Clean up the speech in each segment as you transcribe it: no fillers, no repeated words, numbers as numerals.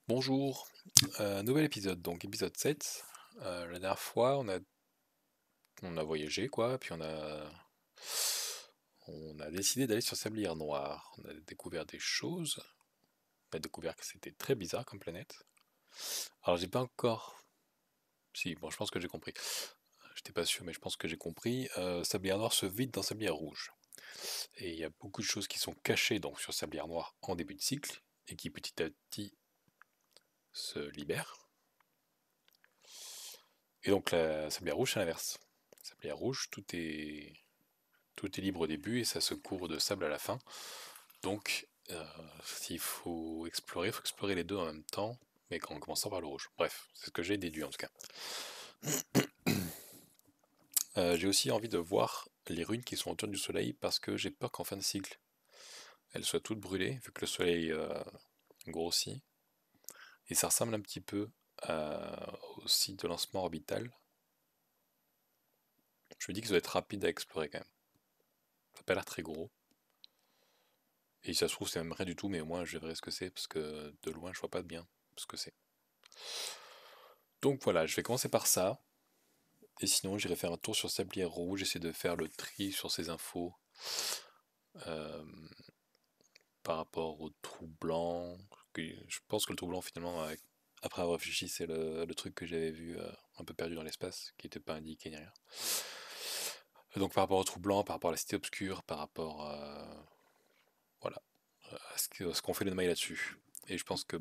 Bonjour, nouvel épisode, donc épisode 7. La dernière fois, on a voyagé, quoi, puis on a décidé d'aller sur Sablière Noire. On a découvert des choses, on a découvert que c'était très bizarre comme planète. Alors, j'ai pas encore. Si, bon, je pense que j'ai compris. J'étais pas sûr, mais je pense que j'ai compris. Sablière Noire se vide dans Sablière Rouge. Et il y a beaucoup de choses qui sont cachées donc sur Sablière Noire en début de cycle, et qui petit à petit se libèrent. Et donc la Sablière Rouge, c'est l'inverse. Sablière Rouge, tout est libre au début et ça se couvre de sable à la fin. Donc, s'il faut explorer les deux en même temps, mais en commençant par le rouge. Bref, c'est ce que j'ai déduit en tout cas. J'ai aussi envie de voir les runes qui sont autour du soleil parce que j'ai peur qu'en fin de cycle, elles soient toutes brûlées, vu que le soleil grossit. Et ça ressemble un petit peu au site de lancement orbital. Je me dis que ça doit être rapide à explorer quand même. Ça n'a pas l'air très gros. Et si ça se trouve, c'est même rien du tout, mais au moins je verrai ce que c'est, parce que de loin, je vois pas bien ce que c'est. Donc voilà, je vais commencer par ça. Et sinon, j'irai faire un tour sur Sablière Rouge, essayer de faire le tri sur ces infos euh, par rapport au trou blanc. Je pense que le trou blanc, finalement, après avoir réfléchi, c'est le truc que j'avais vu un peu perdu dans l'espace, qui n'était pas indiqué ni rien. Donc par rapport au trou blanc, par rapport à la cité obscure, par rapport voilà, à ce qu'on fait le mail là-dessus. Et je pense que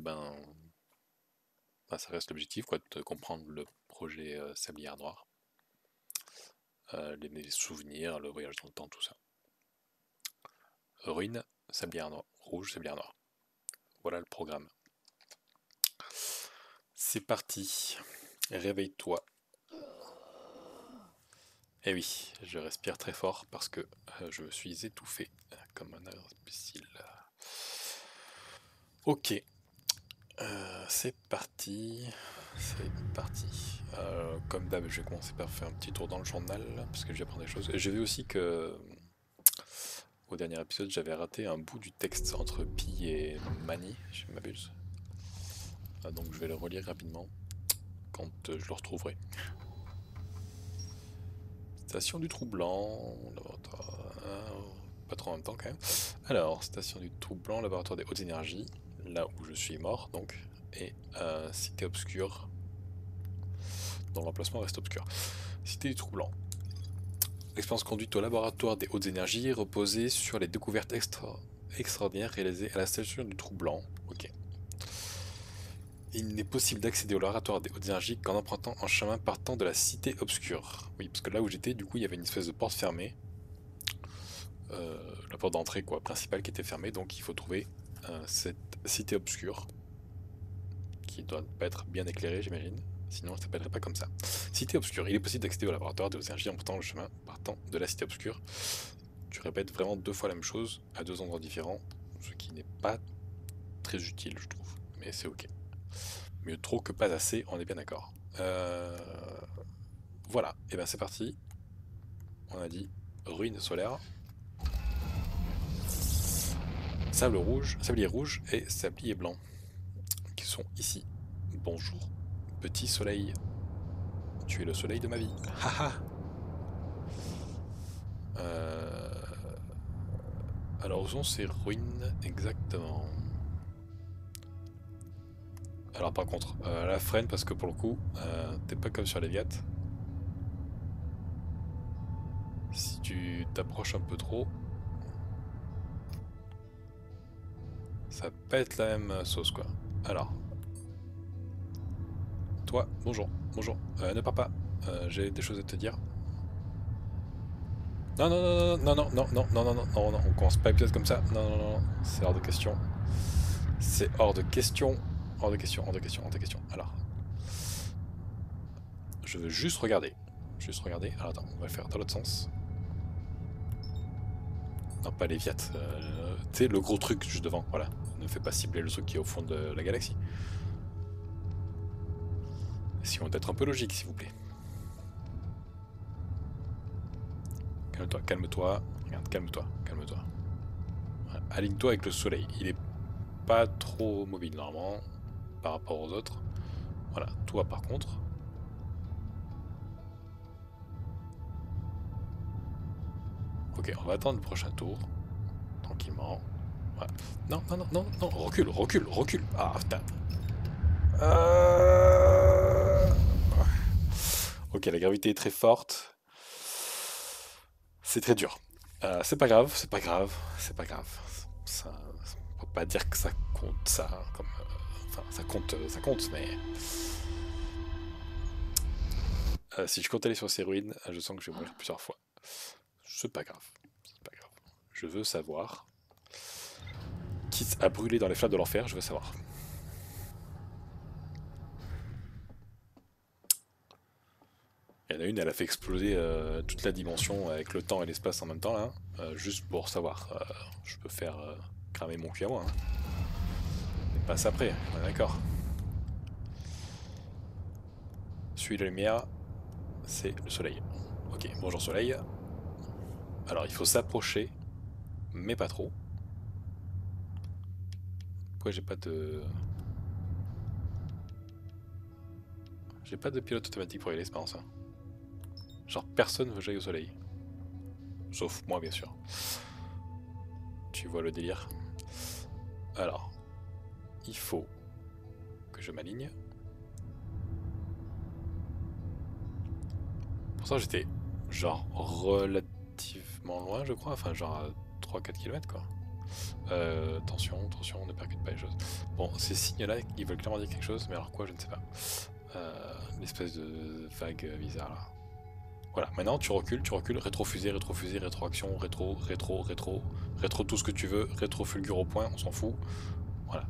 ça reste l'objectif, quoi, de comprendre le projet Sablière Noire, les souvenirs, le voyage dans le temps, tout ça. Ruine, Sablière Noire, Rouge, Sablière Noire. Voilà le programme. C'est parti. Réveille-toi. Eh oui, je respire très fort parce que je me suis étouffé comme un imbécile. Ok, c'est parti. C'est parti. Comme d'hab, je vais commencer par faire un petit tour dans le journal parce que je vais apprendre des choses. Et j'ai vu aussi que au dernier épisode, j'avais raté un bout du texte entre Pi et Mani, si je ne m'abuse. Donc je vais le relire rapidement quand je le retrouverai. Station du Trou-Blanc, laboratoire... pas trop en même temps quand même. Alors, station du Trou-Blanc, laboratoire des hautes énergies, là où je suis mort donc, et cité obscure, dont l'emplacement reste obscur. Cité du Trou-Blanc. L'expérience conduite au laboratoire des hautes énergies reposait sur les découvertes extraordinaires réalisées à la station du Trou-Blanc. Ok. Il n'est possible d'accéder au laboratoire des hautes énergies qu'en empruntant un chemin partant de la cité obscure. Oui, parce que là où j'étais, du coup, il y avait une espèce de porte fermée. La porte d'entrée, quoi, principale qui était fermée, donc il faut trouver cette cité obscure. Qui doit pas être bien éclairée, j'imagine. Sinon, elle s'appellerait pas comme ça. Cité obscure. Il est possible d'accéder au laboratoire des hautes énergies en empruntant le chemin partant de la cité obscure. Tu répètes vraiment deux fois la même chose à deux endroits différents, ce qui n'est pas très utile, je trouve. Mais c'est ok. Mieux trop que pas assez, on est bien d'accord. Voilà, et ben c'est parti. On a dit ruine solaire, sable rouge, sablier rouge et sablier blanc qui sont ici. Bonjour, petit soleil. Tu es le soleil de ma vie. Haha. Alors où sont ces ruines exactement? Alors par contre, la freine parce que pour le coup, t'es pas comme sur les Léviat. Si tu t'approches un peu trop, ça va pas être la même sauce quoi. Alors, toi, bonjour, bonjour, ne pars pas, j'ai des choses à te dire. Non, non, non, non, non, non, non, non, non, non, non, non, on commence pas l'épisode comme ça. Non, non, non, non, c'est hors de question. C'est hors de question. Hors de question, hors de question, hors de question. Alors, je veux juste regarder. Juste regarder. Alors attends, on va le faire dans l'autre sens. Non, pas Léviat. Tu sais, le gros truc juste devant, voilà. Ne fais pas cibler le truc qui est au fond de la galaxie. Essayons d'être un peu logique, s'il vous plaît. Calme-toi, calme-toi. Regarde, calme-toi, calme-toi. Voilà. Aligne-toi avec le soleil. Il est pas trop mobile, normalement. par rapport aux autres. Voilà, toi par contre. Ok, on va attendre le prochain tour. Tranquillement. Voilà. Non, non, non, non, non, recule, recule, recule. Ah, putain. Ok, la gravité est très forte. C'est très dur. C'est pas grave, c'est pas grave, c'est pas grave. Ça, on peut pas dire que ça compte, ça, comme, enfin, ça compte, mais si je compte aller sur ces ruines, je sens que je vais mourir plusieurs fois. C'est pas grave, c'est pas grave. Je veux savoir. Quitte à brûler dans les flammes de l'enfer, je veux savoir. Il y en a une, elle a fait exploser toute la dimension avec le temps et l'espace en même temps, là. Juste pour savoir. Je peux faire cramer mon cul à moi. Hein. Mais passe après, on est d'accord. Suis la lumière, c'est le soleil. Ok, bonjour soleil. Alors il faut s'approcher, mais pas trop. Pourquoi j'ai pas de... J'ai pas de pilote automatique pour y aller, c'est marrant ça. Genre personne veut que j'aille au soleil. Sauf moi bien sûr. Tu vois le délire. Alors, il faut que je m'aligne. Pour ça j'étais genre relativement loin je crois, enfin genre à 3-4 km quoi. Attention, attention, on ne percute pas les choses. Bon, ces signes-là, ils veulent clairement dire quelque chose, mais alors quoi, je ne sais pas. L'espèce de vague bizarre là. Voilà, maintenant tu recules, rétrofusée, rétrofusée, rétroaction, rétro tout ce que tu veux, rétro fulgure au point, on s'en fout. Voilà.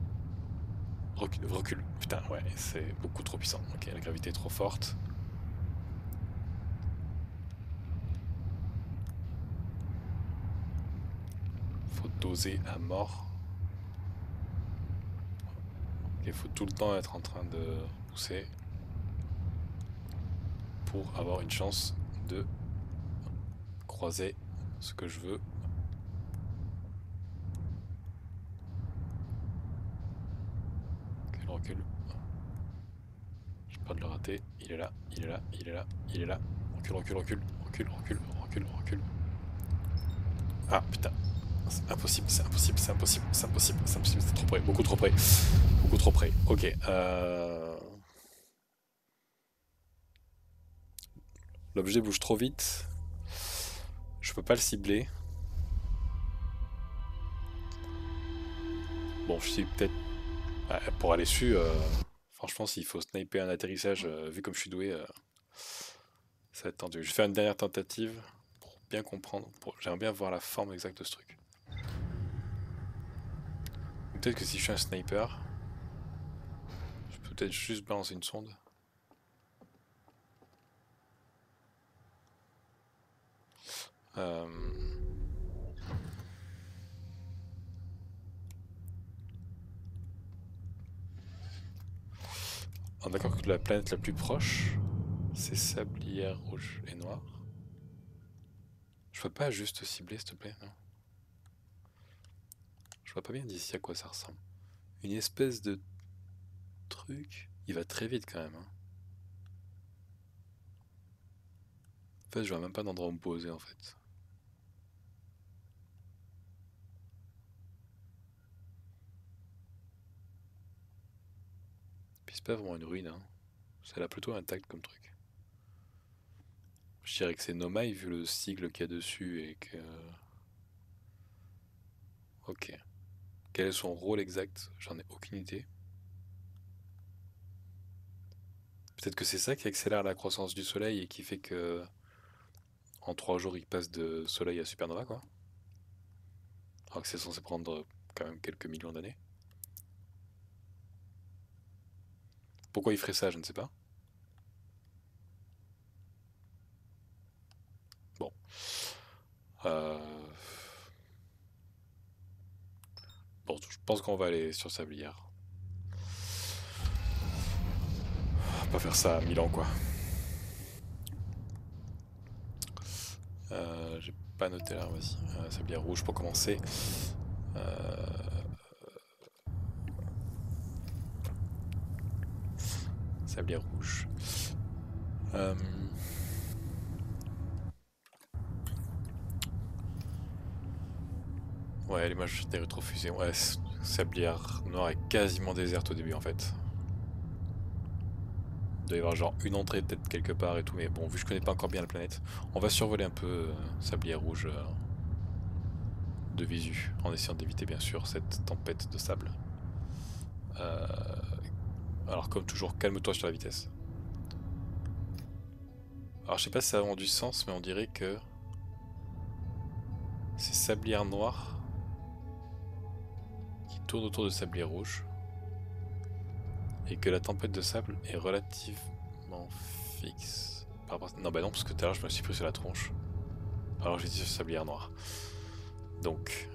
Recule, recule. Putain, ouais, c'est beaucoup trop puissant. Ok, la gravité est trop forte. Faut doser à mort. Il faut tout le temps être en train de pousser pour avoir une chance de croiser ce que je veux. Ok, le recul. J'ai pas de le rater. Il est là, il est là, il est là, il est là. Recule, recule, recule, recule, recule, recule, recule. Ah putain. C'est impossible, c'est impossible, c'est impossible, c'est impossible, c'est impossible, c'est trop près, beaucoup trop près. Beaucoup trop près. Ok. L'objet bouge trop vite. Je peux pas le cibler. Bon, je suis peut-être... pour aller dessus, franchement, s'il faut sniper un atterrissage, vu comme je suis doué, ça va être tendu. Je vais faire une dernière tentative pour bien comprendre. J'aimerais bien voir la forme exacte de ce truc. Peut-être que si je suis un sniper, je peux peut-être juste balancer une sonde. On est d'accord que la planète la plus proche, c'est sablière rouge et noire. Je peux pas juste cibler, s'il te plaît, non? Je vois pas bien d'ici à quoi ça ressemble. Une espèce de truc. Il va très vite quand même. Hein. En fait, je vois même pas d'endroit où me poser en fait. Puis c'est pas vraiment une ruine, hein. Ça a l'air plutôt intact comme truc. Je dirais que c'est Nomai vu le sigle qu'il y a dessus et que... Ok. Quel est son rôle exact? J'en ai aucune idée. Peut-être que c'est ça qui accélère la croissance du soleil et qui fait que en 3 jours il passe de soleil à supernova quoi. Alors que c'est censé prendre quand même quelques millions d'années. Pourquoi il ferait ça, je ne sais pas. Bon. Euh... Bon, je pense qu'on va aller sur Sablière. On va pas faire ça à 1000 ans quoi. J'ai pas noté là, vas-y. Sablière rouge pour commencer. Sablier rouge. Ouais, l'image des rétrofusées. Ouais, Sablière Noire est quasiment déserte au début en fait. Il doit y avoir genre une entrée peut-être quelque part et tout, mais bon, vu que je connais pas encore bien la planète, on va survoler un peu Sablière Rouge de visu, en essayant d'éviter bien sûr cette tempête de sable. Alors comme toujours, calme-toi sur la vitesse. Alors je sais pas si ça a vraiment du sens, mais on dirait que c'est Sablière Noire qui tourne autour de Sablière Rouge. Et que la tempête de sable est relativement fixe. Non bah non, parce que tout à l'heure je me suis pris sur la tronche. Alors j'étais sur Sablière Noire. Donc...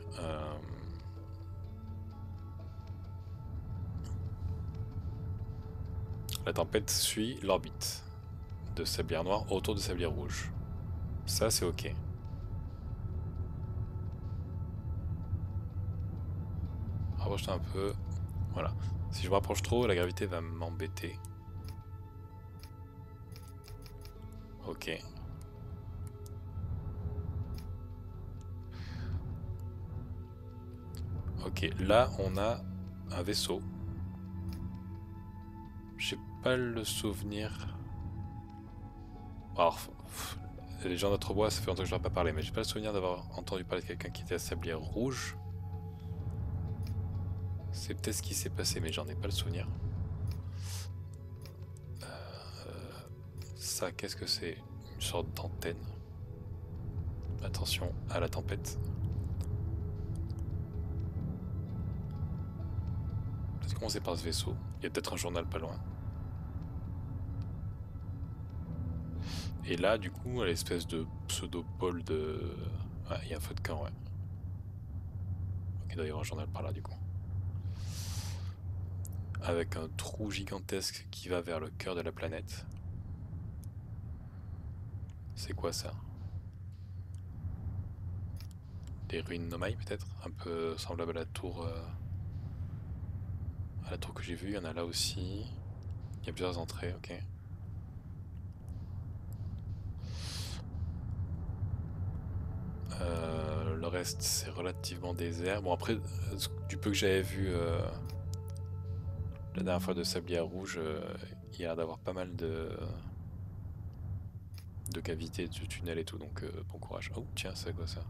la tempête suit l'orbite de Sablière Noire autour de Sablière Rouge. Ça c'est ok. Rapproche-toi un peu. Voilà. Si je me rapproche trop, la gravité va m'embêter. Ok. Ok, là on a un vaisseau. J'ai pas le souvenir. Alors, les gens d'autre bois, ça fait longtemps que je leur ai pas parlé, mais j'ai pas le souvenir d'avoir entendu parler de quelqu'un qui était à Sablière Rouge. C'est peut-être ce qui s'est passé, mais j'en ai pas le souvenir. Ça, qu'est-ce que c'est? Une sorte d'antenne. Attention à la tempête. Peut-être commencer par ce vaisseau. Il y a peut-être un journal pas loin. Et là, du coup, à l'espèce de pseudo-pôle de... Ah, il y a un feu de camp, ouais. Ok, il doit y avoir un journal par là, du coup. Avec un trou gigantesque qui va vers le cœur de la planète. C'est quoi ça? Des ruines Nomai peut-être? Un peu semblable à la tour... à la tour que j'ai vue, il y en a là aussi. Il y a plusieurs entrées, ok. Le reste c'est relativement désert. Bon après, du peu que j'avais vu la dernière fois de Sablière Rouge, il y a l'air d'avoir pas mal de cavités, de tunnels et tout, donc bon courage. Oh tiens, c'est quoi ça?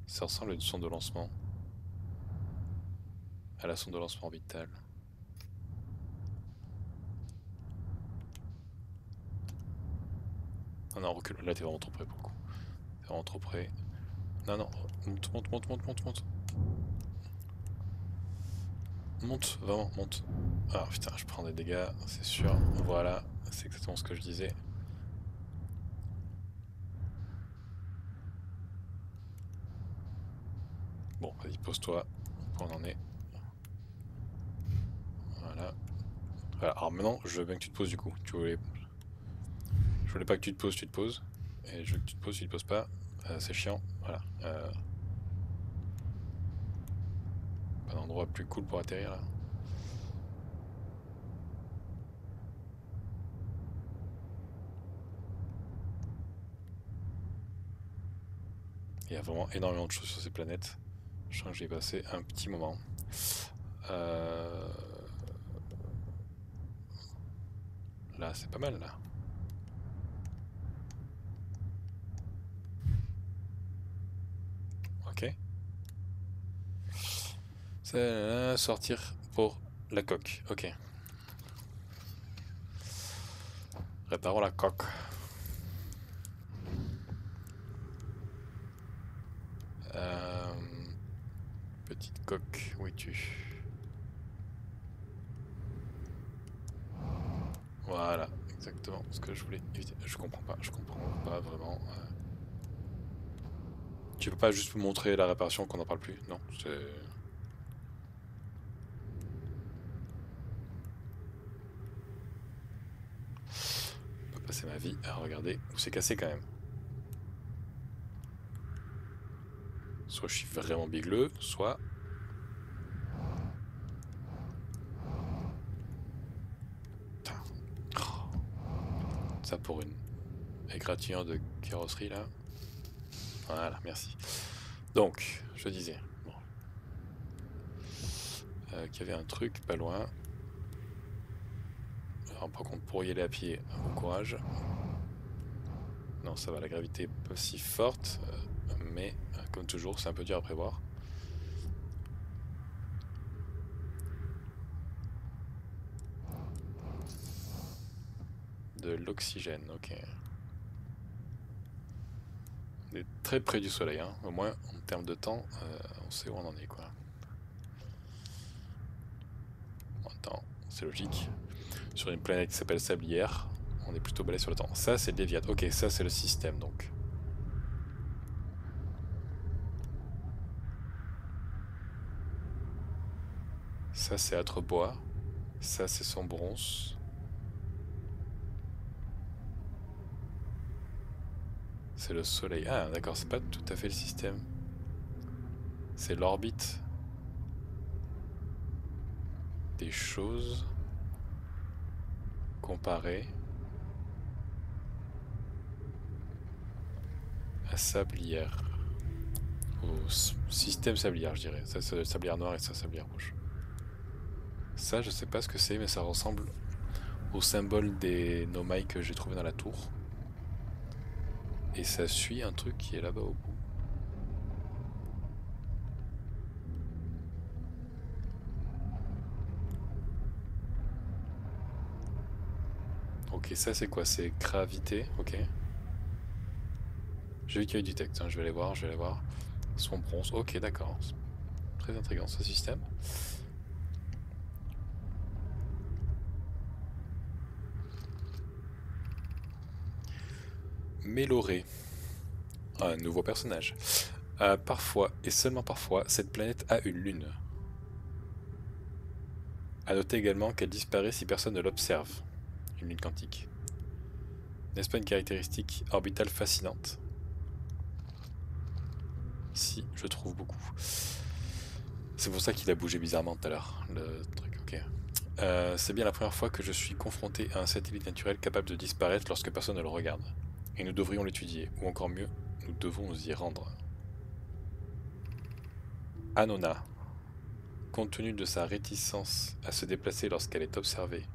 Ça ressemble à une sonde de lancement. À la sonde de lancement orbitale. Non, non, recule. Là, t'es vraiment trop près pour le coup. T'es vraiment trop près. Non, non, monte, monte, monte, monte, monte, monte. Monte, vraiment, monte. Ah putain, je prends des dégâts, c'est sûr. Voilà, c'est exactement ce que je disais. Bon, vas-y, pose-toi. Où on en est. Voilà. Voilà. Alors maintenant, je veux bien que tu te poses du coup. Je voulais pas que tu te poses, tu te poses. Et je veux que tu te poses, tu te poses pas. C'est chiant. Voilà. Pas d'endroit plus cool pour atterrir là. Il y a vraiment énormément de choses sur ces planètes. Je sens que j'ai passé un petit moment. Là, c'est pas mal là. Ok. C'est sortir pour la coque. Ok. Réparons la coque. Euh, Petite coque, où es-tu? Voilà, exactement ce que je voulais éviter. Je comprends pas vraiment. Tu peux pas juste me montrer la réparation qu'on n'en parle plus? Non, c'est... Je peux passer ma vie à regarder où c'est cassé quand même. Soit je suis vraiment bigleux, soit... Ça pour une égratignure de carrosserie là. Voilà, merci. Donc, je disais, bon, qu'il y avait un truc pas loin. Alors, par contre, pour y aller à pied, bon courage. Non, ça va, la gravité est pas si forte, mais comme toujours, c'est un peu dur à prévoir. De l'oxygène, ok. On est très près du soleil, hein. Au moins en termes de temps, on sait où on en est, quoi. Attends, c'est logique. Sur une planète qui s'appelle Sablière, on est plutôt balèze sur le temps. Ça, c'est le Léviathe. Ok, ça, c'est le système, donc. Ça, c'est Atrebois. Ça, c'est son bronze. C'est le soleil. Ah, d'accord, c'est pas tout à fait le système. C'est l'orbite des choses comparées à Sablière. Au système Sablière, je dirais. Ça, c'est Sablière noire et ça, Sablière rouge. Ça, je sais pas ce que c'est, mais ça ressemble au symbole des Nomai que j'ai trouvé dans la tour. Et ça suit un truc qui est là-bas au bout. Ok, ça c'est quoi? C'est gravité, ok. J'ai vu qu'il y a eu du texte, hein. Je vais aller voir, je vais aller voir. Son bronze, ok, d'accord. Très intriguant ce système. Méloré, un nouveau personnage. Parfois, et seulement parfois, cette planète a une lune. A noter également qu'elle disparaît si personne ne l'observe. Une lune quantique. N'est-ce pas une caractéristique orbitale fascinante? Si, je trouve beaucoup. C'est pour ça qu'il a bougé bizarrement tout à l'heure, le truc, ok. C'est bien la première fois que je suis confronté à un satellite naturel capable de disparaître lorsque personne ne le regarde. Et nous devrions l'étudier, ou encore mieux, nous devons nous y rendre. Anona, compte tenu de sa réticence à se déplacer lorsqu'elle est observée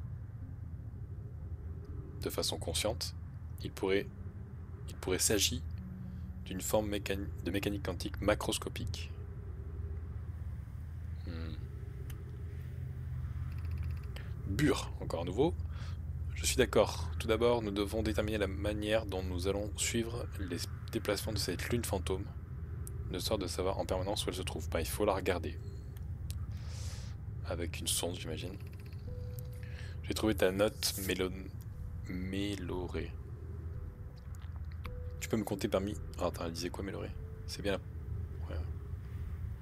de façon consciente, il pourrait s'agir d'une forme de mécanique quantique macroscopique. Hmm. Bure, encore un nouveau. Je suis d'accord. Tout d'abord, nous devons déterminer la manière dont nous allons suivre les déplacements de cette lune fantôme, de sorte de savoir en permanence où elle se trouve. Bah, il faut la regarder. Avec une sonde, j'imagine. J'ai trouvé ta note Méloré. Tu peux me compter parmi... Ah, attends, elle disait quoi, Méloré? C'est bien... Ouais.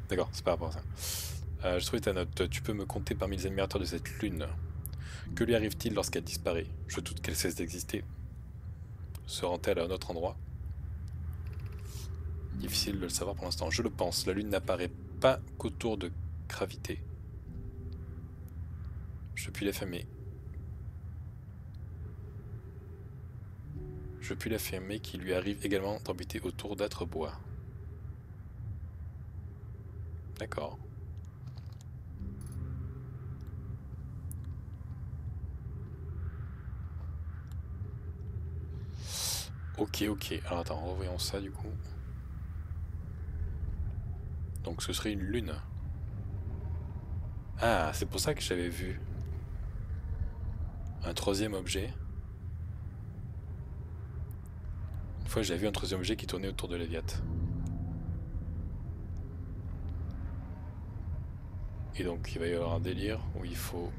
D'accord, c'est par rapport à ça. J'ai trouvé ta note. Tu peux me compter parmi les admirateurs de cette lune. Que lui arrive-t-il lorsqu'elle disparaît? Je doute qu'elle cesse d'exister. Se rend-elle à un autre endroit? Difficile de le savoir pour l'instant. Je le pense. La lune n'apparaît pas qu'autour de gravité. Je puis l'affirmer. Je puis l'affirmer qu'il lui arrive également d'orbiter autour d'Atrebois. D'accord. Ok, ok. Alors attends, revoyons ça du coup. Donc ce serait une lune. Ah, c'est pour ça que j'avais vu un troisième objet. Une fois, j'avais vu un troisième objet qui tournait autour de Léviathe. Et donc, il va y avoir un délire où il faut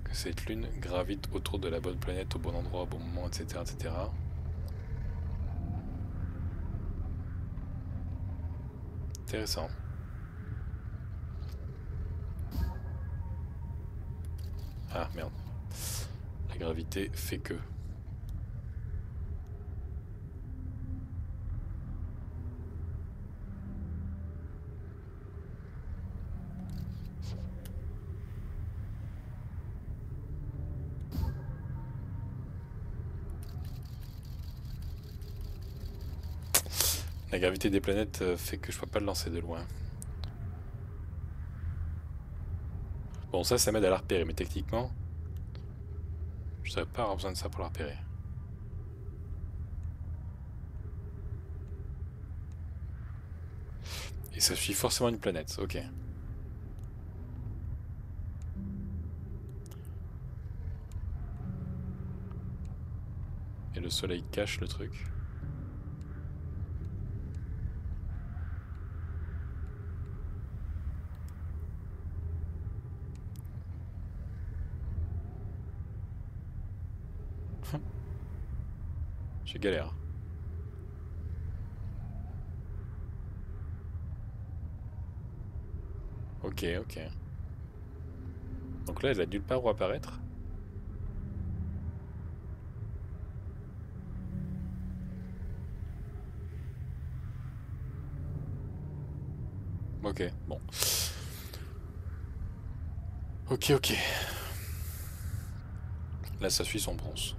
que cette lune gravite autour de la bonne planète au bon endroit, au bon moment, etc., etc. Intéressant. Ah, merde. La gravité fait que... La gravité des planètes fait que je peux pas le lancer de loin. Bon, ça m'aide à la repérer, mais techniquement, je n'aurais pas avoir besoin de ça pour la repérer. Et ça suit forcément une planète, ok. Et le soleil cache le truc. J'ai galère. Ok, ok. Donc là, elle a nulle part où apparaître. Ok, bon. Ok, ok. Là, ça suit son bronze.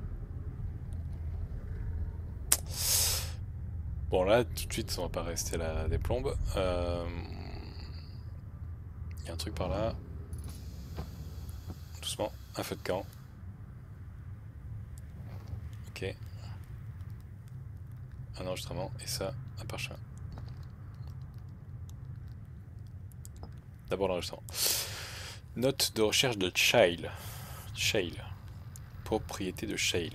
Bon, là, tout de suite, on va pas rester là des plombes. Il y a un truc par là. Doucement, un feu de camp. Ok. Un enregistrement, et ça, un parchemin. D'abord l'enregistrement. Note de recherche de Shale. Shale. Propriété de Shale.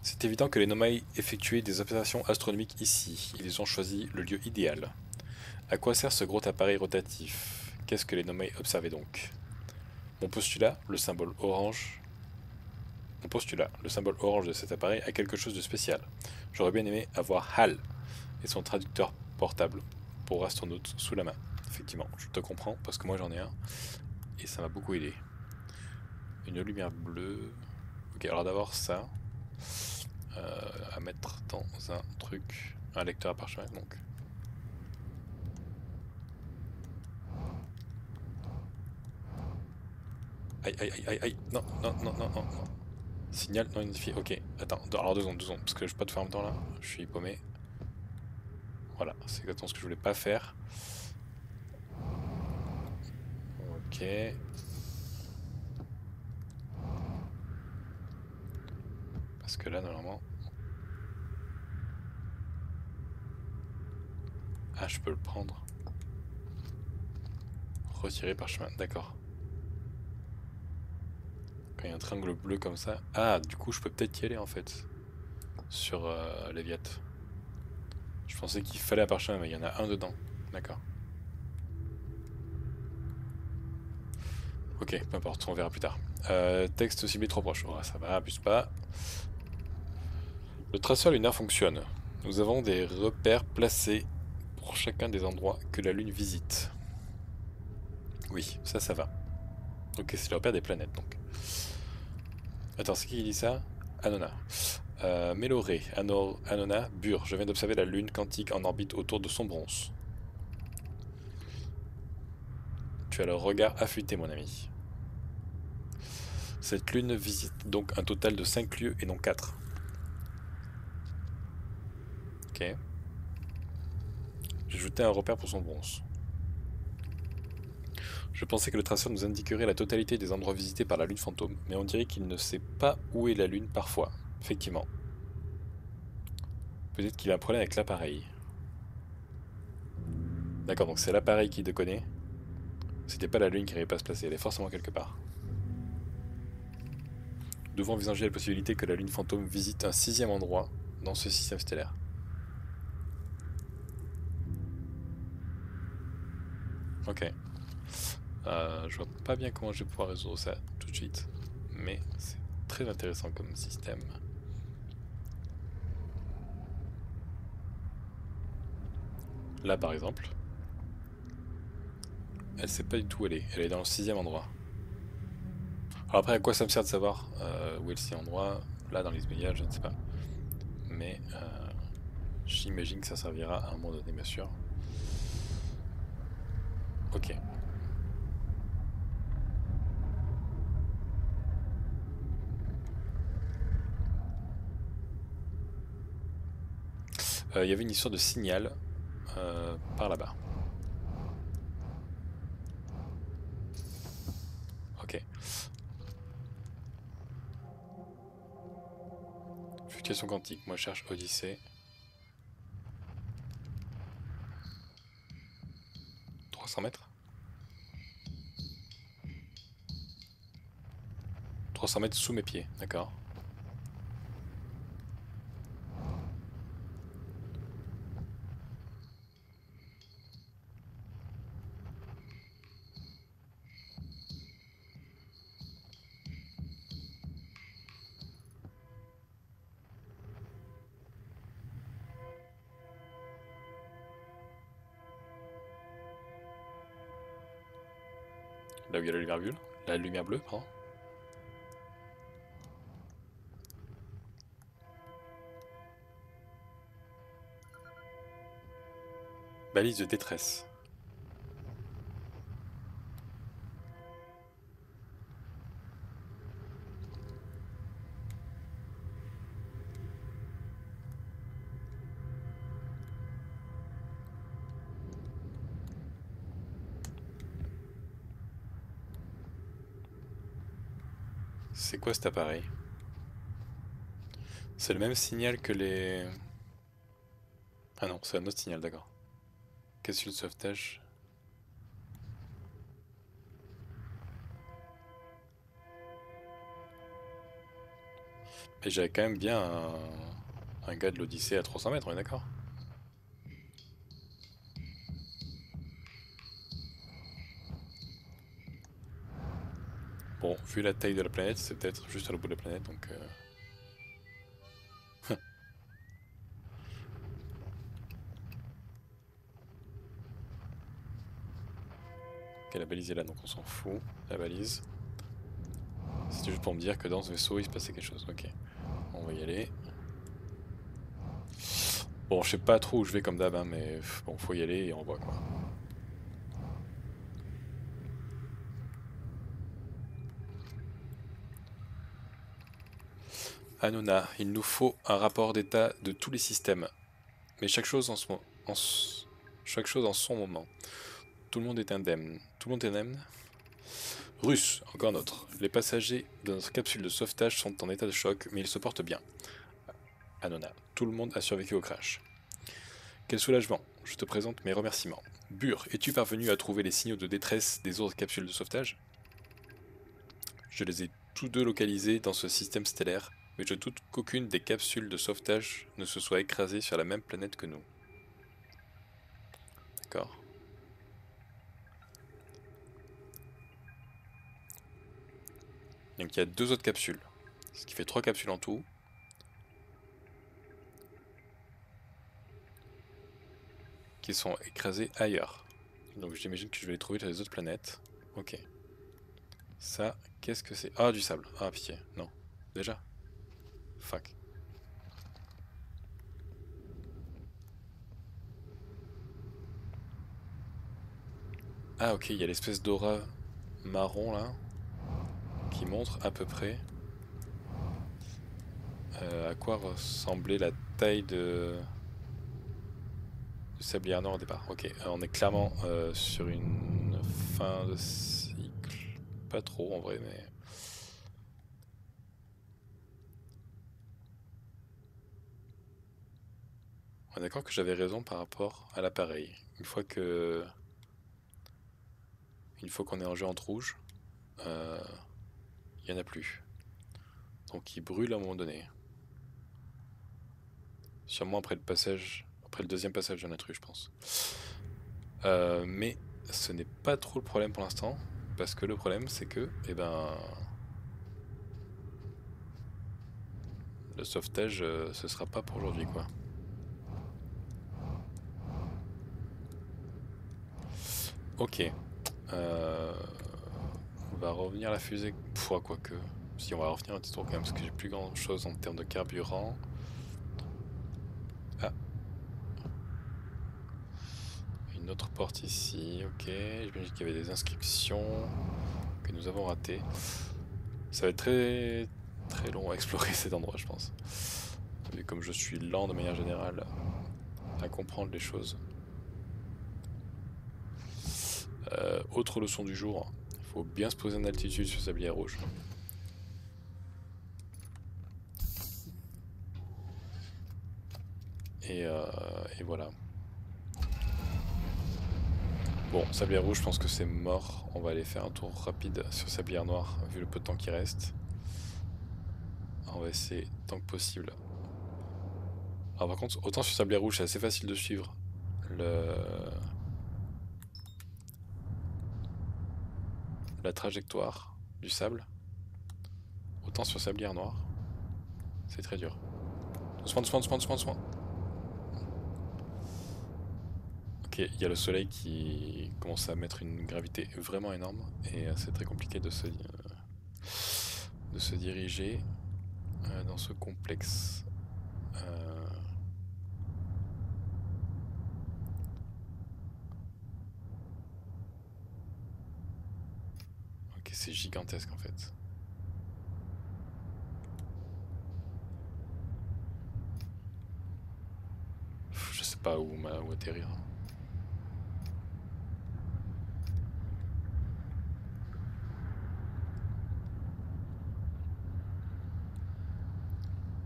C'est évident que les Nomai effectuaient des observations astronomiques ici. Ils ont choisi le lieu idéal. À quoi sert ce gros appareil rotatif? Qu'est-ce que les Nomai observaient donc? Mon postulat, le symbole orange. Mon postulat, le symbole orange de cet appareil a quelque chose de spécial. J'aurais bien aimé avoir HAL et son traducteur portable pour astronautes sous la main. Effectivement, je te comprends parce que moi j'en ai un et ça m'a beaucoup aidé. Une lumière bleue. Ok, alors d'abord ça. À mettre dans un truc. Un lecteur à parchemin donc. Aïe aïe aïe aïe aïe. Non, non, non, non, non, non. Signal non identifié. Ok, attends, alors 2 secondes, parce que je peux pas te faire en même temps là. Je suis paumé. Voilà, c'est exactement ce que je voulais pas faire. Ok. Parce que là, normalement. Ah, je peux le prendre. Retirer parchemin, d'accord. Quand il y a un triangle bleu comme ça. Ah, du coup, je peux peut-être y aller en fait. Sur Léviat. Je pensais qu'il fallait un parchemin, mais il y en a un dedans. D'accord. Ok, peu importe, on verra plus tard. Texte ciblé trop proche. Oh, ça va, abuse pas. Le traceur lunaire fonctionne. Nous avons des repères placés pour chacun des endroits que la Lune visite. Oui, ça va. Ok, c'est le repère des planètes donc. Attends, c'est qui dit ça? Anona. Méloré, Anona, Bure. Je viens d'observer la Lune quantique en orbite autour de son bronze. Tu as le regard affûté, mon ami. Cette lune visite donc un total de 5 lieux et non 4. Ok. J'ai jeté un repère pour son bronze. Je pensais que le traceur nous indiquerait la totalité des endroits visités par la lune fantôme, mais on dirait qu'il ne sait pas où est la lune parfois. Effectivement. Peut-être qu'il a un problème avec l'appareil. D'accord, donc c'est l'appareil qui déconne. C'était pas la lune qui n'arrivait pas à se placer, elle est forcément quelque part. Nous devons envisager la possibilité que la lune fantôme visite un 6e endroit dans ce système stellaire. Ok. Je vois pas bien comment je vais pouvoir résoudre ça tout de suite, mais c'est très intéressant comme système. Là par exemple, elle sait pas du tout où elle est dans le 6e endroit. Alors après, à quoi ça me sert de savoir où est le 6e endroit? Là dans les immédiats, je ne sais pas. Mais j'imagine que ça servira à un moment donné, bien sûr. Ok. Il y avait une histoire de signal. par là-bas. Ok. Fluctuation quantique. Moi je cherche Odyssée. 300 mètres 300 mètres sous mes pieds, d'accord. Là où il y a la lumière bleue, pardon. Balise de détresse. C'est quoi cet appareil? C'est le même signal que les... Ah non, c'est un autre signal, d'accord. Capsule de sauvetage. Mais j'avais quand même bien un gars de l'Odyssée à 300 mètres, on est d'accord? Bon, vu la taille de la planète, c'est peut-être juste à l'autre bout de la planète, donc... Ok, la balise est là, donc on s'en fout. La balise. C'était juste pour me dire que dans ce vaisseau, il se passait quelque chose. Ok, on va y aller. Bon, je sais pas trop où je vais comme d'hab, hein, mais bon, faut y aller et on voit quoi. Hanouna, il nous faut un rapport d'état de tous les systèmes. Mais chaque chose chaque chose en son moment. Tout le monde est indemne. Tout le monde est indemne? Russe, encore notre. Les passagers de notre capsule de sauvetage sont en état de choc, mais ils se portent bien. Hanouna, tout le monde a survécu au crash. Quel soulagement. Je te présente mes remerciements. Bur, es-tu parvenu à trouver les signaux de détresse des autres capsules de sauvetage? Je les ai tous deux localisés dans ce système stellaire, mais je doute qu'aucune des capsules de sauvetage ne se soit écrasée sur la même planète que nous. D'accord. Donc il y a 2 autres capsules, ce qui fait 3 capsules en tout. Qui sont écrasées ailleurs. Donc j'imagine que je vais les trouver sur les autres planètes. Ok. Ça, qu'est-ce que c'est? Ah, du sable. Ah, pitié. Non. Déjà? Fuck. Ah, ok, il y a l'espèce d'aura marron là, qui montre à peu près à quoi ressemblait la taille du sablier noir au départ. Ok, on est clairement sur une fin de cycle. Pas trop en vrai, mais... On est d'accord que j'avais raison par rapport à l'appareil. Une fois qu'on est en géante rouge, il n'y en a plus. Donc il brûle à un moment donné. Sûrement après le deuxième passage de l'intrus, je pense. Mais ce n'est pas trop le problème pour l'instant, parce que le problème c'est que, eh ben, le sauvetage, ce sera pas pour aujourd'hui, quoi. Ok. On va revenir à la fusée. Quoique. Si, on va revenir un petit tour quand même, parce que j'ai plus grand chose en termes de carburant. Ah. Une autre porte ici, ok. J'imagine qu'il y avait des inscriptions que nous avons ratées. Ça va être très très long à explorer cet endroit, je pense. Vu comme je suis lent de manière générale à comprendre les choses. Autre leçon du jour, il faut bien se poser en altitude sur Sablière Rouge. Et voilà. Bon, Sablière Rouge, je pense que c'est mort. On va aller faire un tour rapide sur Sablière Noire, vu le peu de temps qui reste. On va essayer tant que possible. Alors par contre, autant sur Sablière Rouge, c'est assez facile de suivre la trajectoire du sable. Autant sur Sablière Noire, c'est très dur. Doucement, doucement, doucement, doucement, doucement. Ok, il y a le soleil qui commence à mettre une gravité vraiment énorme et c'est très compliqué de se diriger dans ce complexe. Ok, c'est gigantesque en fait. Je sais pas où atterrir.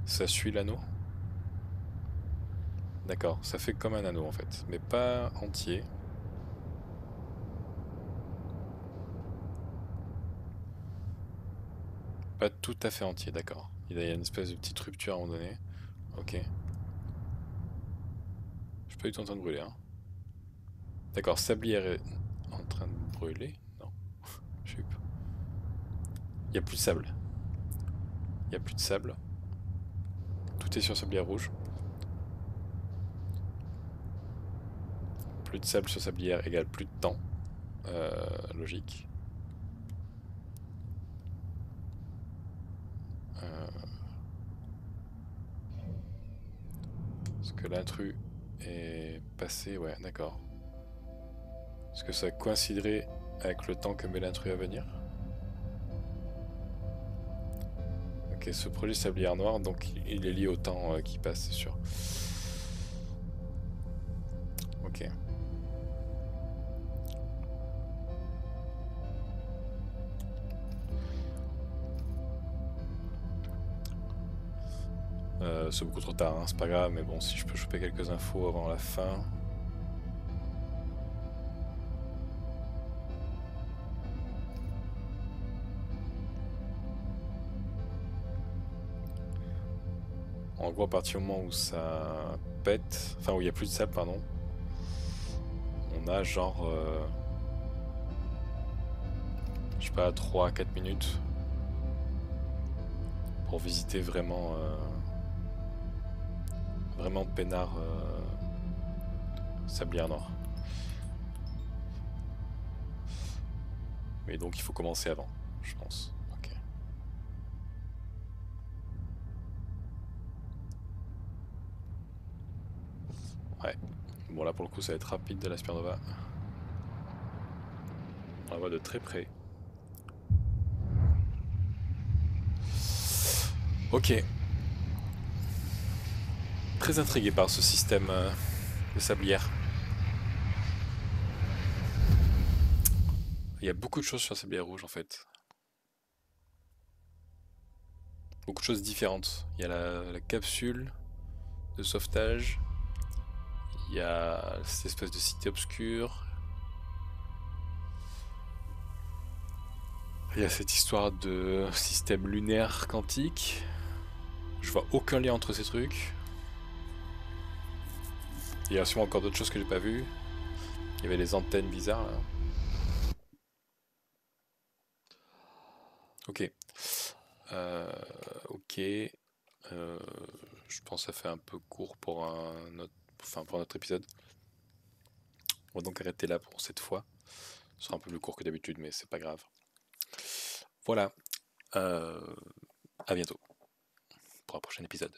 Ça suit l'anneau? D'accord, ça fait comme un anneau en fait, mais pas entier. Pas tout à fait entier, d'accord. Il y a une espèce de petite rupture à un moment donné. Ok. Je suis pas du tout en train de brûler, hein. D'accord, Sablière est en train de brûler? Non. Je sais pas. Il n'y a plus de sable. Il n'y a plus de sable. Tout est sur Sablière Rouge. Plus de sable sur Sablière égale plus de temps. Logique. Est-ce que l'intrus est passé? Ouais, d'accord. Est-ce que ça coïnciderait avec le temps que met l'intrus à venir? Ok, ce projet Sablière Noire, donc il est lié au temps qui passe, c'est sûr. Ok. C'est beaucoup trop tard, hein, c'est pas grave, mais bon, si je peux choper quelques infos avant la fin. En gros, à partir du moment où ça pète, enfin où il n'y a plus de sable, pardon, on a genre, je sais pas, 3 à 4 minutes pour visiter vraiment, vraiment peinard Sablière Noire. Mais donc il faut commencer avant, je pense. Ok. Ouais. Bon là pour le coup ça va être rapide de la supernova. On la voit de très près. Ok. Très intrigué par ce système de sablière. Il y a beaucoup de choses sur la Sablière Rouge en fait. Beaucoup de choses différentes. Il y a la capsule de sauvetage. Il y a cette espèce de cité obscure. Il y a cette histoire de système lunaire quantique. Je vois aucun lien entre ces trucs. Il y a sûrement encore d'autres choses que j'ai pas vues. Il y avait les antennes bizarres là. Ok. Ok. Je pense que ça fait un peu court pour pour notre épisode. On va donc arrêter là pour cette fois. Ce sera un peu plus court que d'habitude, mais c'est pas grave. Voilà. À bientôt pour un prochain épisode.